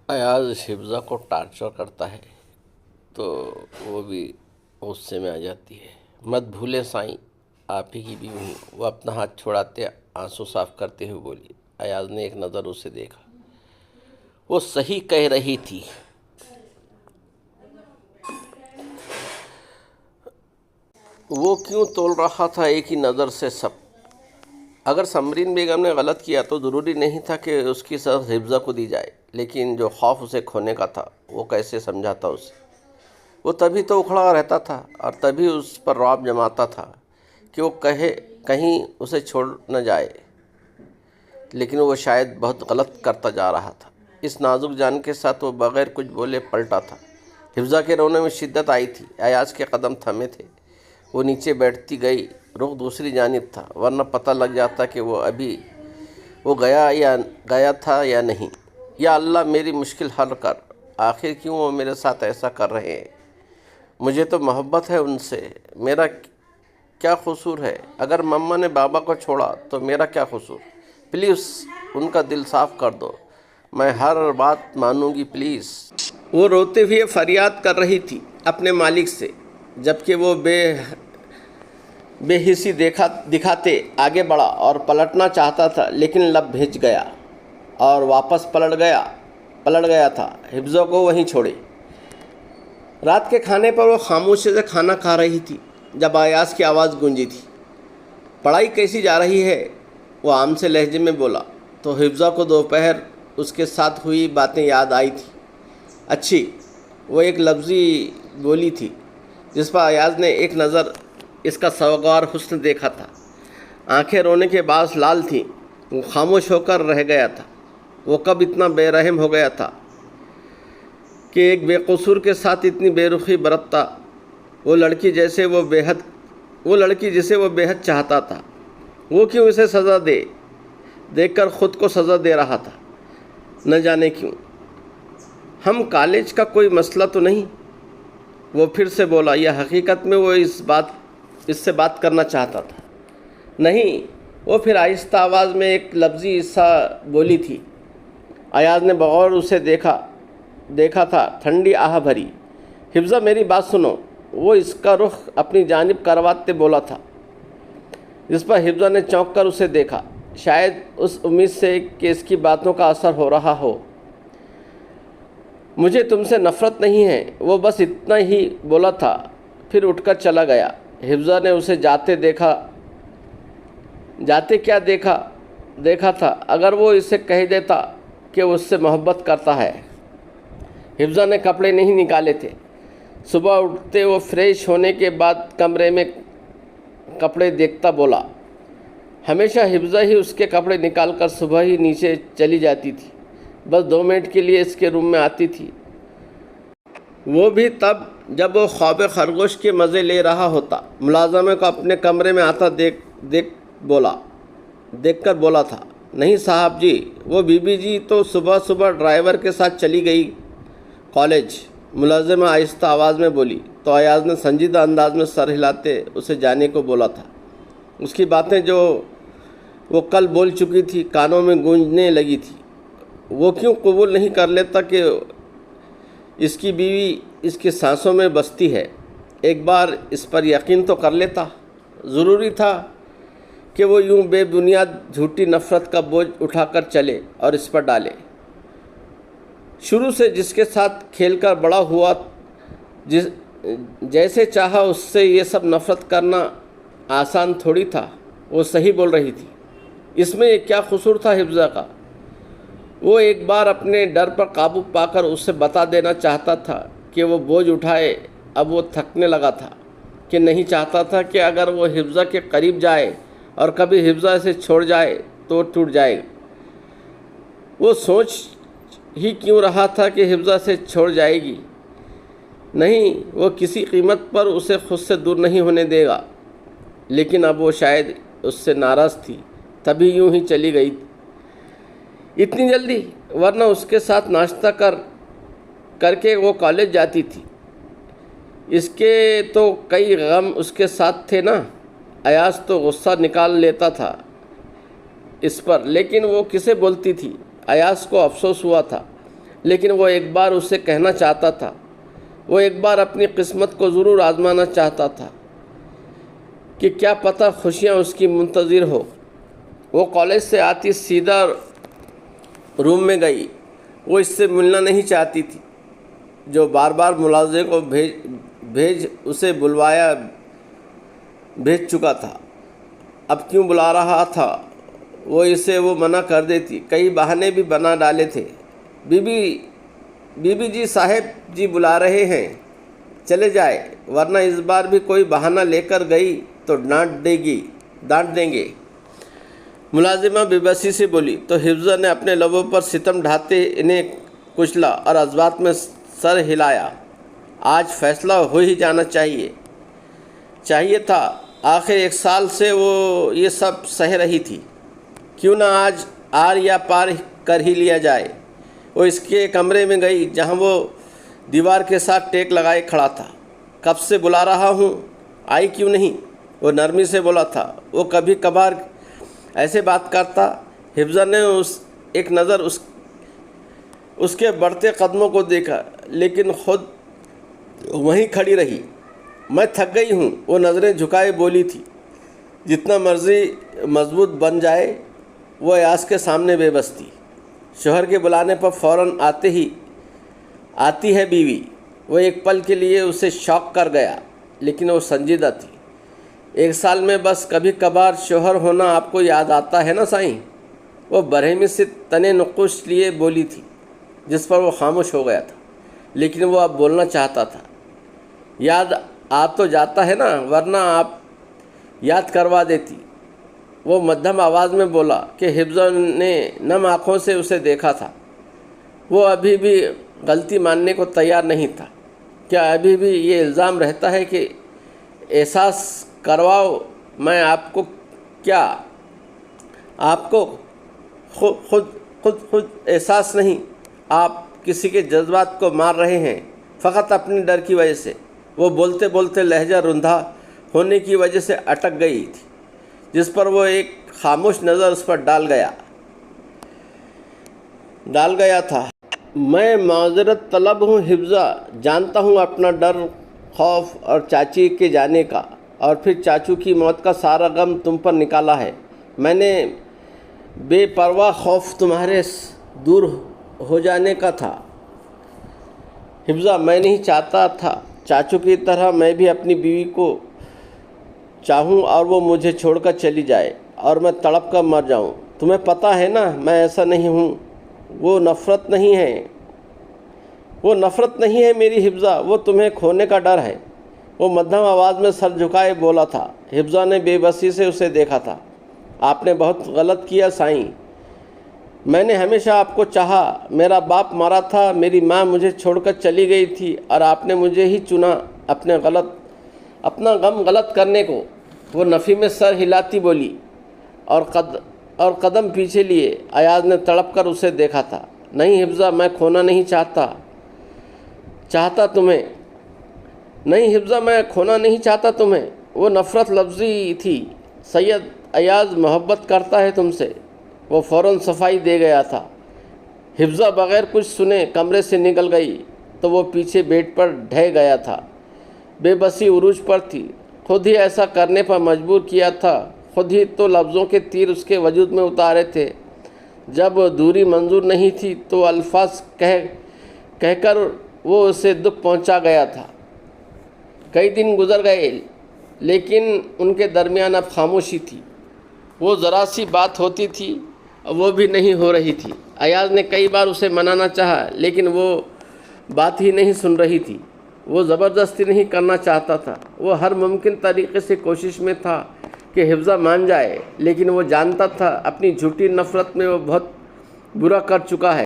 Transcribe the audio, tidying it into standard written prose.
अयाज हिफ्ज़ा को टार्चर करता है तो वो भी गुस्से में आ जाती है। मत भूले साईं, आप ही की भी हूँ। वो अपना हाथ छुड़ाते आंसू साफ करते हुए बोली। अयाज ने एक नज़र उसे देखा। वो सही कह रही थी। वो क्यों तोल रहा था एक ही नज़र से सब। अगर समरीन बेगम ने गलत किया तो ज़रूरी नहीं था कि उसकी सज़ा हिफ्ज़ा को दी जाए, लेकिन जो खौफ उसे खोने का था वो कैसे समझाता उसे। वो तभी तो उखड़ा रहता था और तभी उस पर रौब जमाता था कि वो कहीं उसे छोड़ न जाए, लेकिन वो शायद बहुत गलत करता जा रहा था। इस नाजुक जान के साथ वो बग़ैर कुछ बोले पलटा था। हिफ्ज़ा के रोने में शिद्दत आई थी। अयाज के कदम थमे थे। वो नीचे बैठती गई। रुख दूसरी जानिब था, वरना पता लग जाता कि वो गया था या नहीं। या अल्लाह, मेरी मुश्किल हल कर। आखिर क्यों वो मेरे साथ ऐसा कर रहे हैं? मुझे तो मोहब्बत है उनसे। मेरा क्या कसूर है? अगर मम्मा ने बाबा को छोड़ा तो मेरा क्या कसूर? प्लीज़ उनका दिल साफ़ कर दो। मैं हर बात मानूंगी, प्लीज़। वो रोते हुए फरियाद कर रही थी अपने मालिक से, जबकि वो बेहिसी दिखाते आगे बढ़ा और पलटना चाहता था, लेकिन लब भिज गया और वापस पलट गया था। हिफ्ज़ा को वहीं छोड़े। रात के खाने पर वो खामोशी से खाना खा रही थी जब अयाज की आवाज़ गूंजी थी। पढ़ाई कैसी जा रही है? वो आम से लहजे में बोला तो हिफ्ज़ा को दोपहर उसके साथ हुई बातें याद आई थी। अच्छी, वो एक लफ्ज़ी बोली थी जिस पर अयाज ने एक नज़र इसका सवागार हुस्न देखा था। आंखें रोने के बास लाल थीं। वो खामोश होकर रह गया था। वो कब इतना बेरहम हो गया था कि एक बेकसूर के साथ इतनी बेरुखी बरतता। वो लड़की जिसे वो बेहद चाहता था, वो क्यों इसे सज़ा देखकर ख़ुद को सज़ा दे रहा था? न जाने क्यों। हम कॉलेज का कोई मसला तो नहीं? वो फिर से बोला। यह हकीकत में वो इससे बात करना चाहता था। नहीं, वो फिर आहिस्ता आवाज़ में एक लफ्ज़ी हिस्सा बोली थी। अयाज ने बगौर उसे देखा था, ठंडी आह भरी। हिफ्ज़ा, मेरी बात सुनो। वो इसका रुख अपनी जानिब करवाते बोला था, जिस पर हिफ्ज़ा ने चौंक कर उसे देखा, शायद उस उम्मीद से कि इसकी बातों का असर हो रहा हो। मुझे तुमसे नफ़रत नहीं है, वो बस इतना ही बोला था, फिर उठकर चला गया। हिफ्ज़ा ने उसे जाते क्या देखा था। अगर वो इसे कह देता कि उससे मोहब्बत करता है। हिफ्ज़ा ने कपड़े नहीं निकाले थे। सुबह उठते वो फ्रेश होने के बाद कमरे में कपड़े देखता बोला। हमेशा हिफ्ज़ा ही उसके कपड़े निकालकर सुबह ही नीचे चली जाती थी। बस 2 मिनट के लिए इसके रूम में आती थी, वो भी तब जब वो ख्वाब खरगोश के मज़े ले रहा होता। मुलाज़मे को अपने कमरे में आता देखकर बोला था, नहीं साहब जी, वो बीबी जी तो सुबह सुबह ड्राइवर के साथ चली गई कॉलेज। मुलाज़िमा आहिस्ता आवाज़ में बोली तो अयाज ने संजीदा अंदाज में सर हिलाते उसे जाने को बोला था। उसकी बातें जो वो कल बोल चुकी थी कानों में गूंजने लगी थी। वो क्यों कबूल नहीं कर लेता कि इसकी बीवी इसकी सांसों में बसती है? एक बार इस पर यकीन तो कर लेता। ज़रूरी था कि वो यूं बेबुनियाद झूठी नफ़रत का बोझ उठाकर चले और इस पर डाले। शुरू से जिसके साथ खेलकर बड़ा हुआ, जैसे चाहा उससे ये सब नफ़रत करना आसान थोड़ी था। वो सही बोल रही थी। इसमें क्या कसूर था हिफ्ज़ा का? वो एक बार अपने डर पर काबू पाकर उसे बता देना चाहता था कि वो बोझ उठाए। अब वो थकने लगा था कि नहीं चाहता था कि अगर वो हिफ्ज़ा के करीब जाए और कभी हिफ्ज़ा से छोड़ जाए तो टूट जाएगा। वो सोच ही क्यों रहा था कि हिफ्ज़ा से छोड़ जाएगी? नहीं, वो किसी कीमत पर उसे खुद से दूर नहीं होने देगा। लेकिन अब वो शायद उससे नाराज़ थी, तभी यूं ही चली गई इतनी जल्दी, वरना उसके साथ नाश्ता करके वो कॉलेज जाती थी। इसके तो कई गम उसके साथ थे ना। अयाज तो गुस्सा निकाल लेता था इस पर, लेकिन वो किसे बोलती थी? अयाज को अफसोस हुआ था। लेकिन वो एक बार उससे कहना चाहता था, वो एक बार अपनी किस्मत को ज़रूर आजमाना चाहता था कि क्या पता खुशियाँ उसकी मुंतज़िर हो। वो कॉलेज से आती सीधा रूम में गई। वो इससे मिलना नहीं चाहती थी, जो बार बार मुलाजिम को भेज उसे भेज चुका था। अब क्यों बुला रहा था वो मना कर देती। कई बहाने भी बना डाले थे। बीबी जी, साहब जी बुला रहे हैं, चले जाए, वरना इस बार भी कोई बहाना लेकर गई तो डांट देंगे। मुलाजिमा बेबसी से बोली तो हिफ्ज़ा ने अपने लबों पर सितम ढाते इन्हें कुचला और अज़बात में सर हिलाया। आज फैसला हो ही जाना चाहिए था। आखिर 1 साल से वो ये सब सह रही थी। क्यों ना आज आर या पार कर ही लिया जाए। वो इसके कमरे में गई, जहाँ वो दीवार के साथ टेक लगाए खड़ा था। कब से बुला रहा हूँ, आई क्यों नहीं, वो नरमी से बोला था। वो कभी कभार ऐसे बात करता। हिफ्ज़ा ने एक नज़र उसके बढ़ते कदमों को देखा, लेकिन खुद वहीं खड़ी रही। मैं थक गई हूँ, वो नज़रें झुकाए बोली थी। जितना मर्जी मजबूत बन जाए, वो अयाज के सामने बेबस थी। शोहर के बुलाने पर फ़ौरन आती है बीवी। वो एक पल के लिए उसे शॉक कर गया, लेकिन वो संजीदा थी। 1 साल में बस कभी कभार शोहर होना आपको याद आता है ना साईं। वो बरहमी से तने नुकुश लिए बोली थी, जिस पर वो खामोश हो गया था, लेकिन वो अब बोलना चाहता था। याद आ तो जाता है ना, वरना आप याद करवा देती। वो मध्यम आवाज़ में बोला कि हिफ्ज़ा ने नम आँखों से उसे देखा था। वो अभी भी गलती मानने को तैयार नहीं था। क्या अभी भी ये इल्ज़ाम रहता है कि एहसास करवाओ मैं आपको, क्या आपको खुद एहसास नहीं, आप किसी के जज्बात को मार रहे हैं फ़कत अपने डर की वजह से। वो बोलते बोलते लहजा रुंधा होने की वजह से अटक गई थी, जिस पर वो एक खामोश नज़र उस पर डाल गया था। मैं माज़रत तलब हूँ हिफ्ज़ा, जानता हूँ अपना डर, खौफ और चाची के जाने का, और फिर चाचू की मौत का सारा गम तुम पर निकाला है। मैंने बेपरवाह खौफ तुम्हारे दूर हो जाने का था हिफ्ज़ा। मैं नहीं चाहता था चाचू की तरह मैं भी अपनी बीवी को चाहूँ और वो मुझे छोड़कर चली जाए और मैं तड़प कर मर जाऊँ। तुम्हें पता है ना मैं ऐसा नहीं हूँ। वो नफ़रत नहीं है मेरी हिफ्ज़ा, वो तुम्हें खोने का डर है। वो मध्यम आवाज़ में सर झुकाए बोला था। हिफ्ज़ा ने बेबसी से उसे देखा था। आपने बहुत गलत किया साईं, मैंने हमेशा आपको चाहा। मेरा बाप मरा था, मेरी माँ मुझे छोड़कर चली गई थी और आपने मुझे ही चुना अपना गम गलत करने को। वो नफ़ी में सर हिलाती बोली और कदम पीछे लिए। अयाज ने तड़प कर उसे देखा था। नहीं हिफ्ज़ा, मैं खोना नहीं चाहता तुम्हें। नहीं हिफ्ज़ा, मैं खोना नहीं चाहता तुम्हें। वो नफ़रत लफ्ज़ी थी। सैयद अयाज मोहब्बत करता है तुमसे। वो फ़ौरन सफाई दे गया था। हिफ्ज़ा बग़ैर कुछ सुने कमरे से निकल गई तो वो पीछे बेड पर ढह गया था। बेबसी उरूज पर थी। खुद ही ऐसा करने पर मजबूर किया था। खुद ही तो लफ्ज़ों के तीर उसके वजूद में उतारे थे। जब दूरी मंजूर नहीं थी तो अल्फाज कहकर वो उसे दुख पहुंचा गया था। कई दिन गुजर गए, लेकिन उनके दरमियान अब खामोशी थी। वो ज़रा सी बात होती थी, वो भी नहीं हो रही थी। अयाज ने कई बार उसे मनाना चाहा, लेकिन वो बात ही नहीं सुन रही थी। वो ज़बरदस्ती नहीं करना चाहता था। वो हर मुमकिन तरीके से कोशिश में था कि हिफ्ज़ा मान जाए, लेकिन वो जानता था अपनी झूठी नफ़रत में वो बहुत बुरा कर चुका है।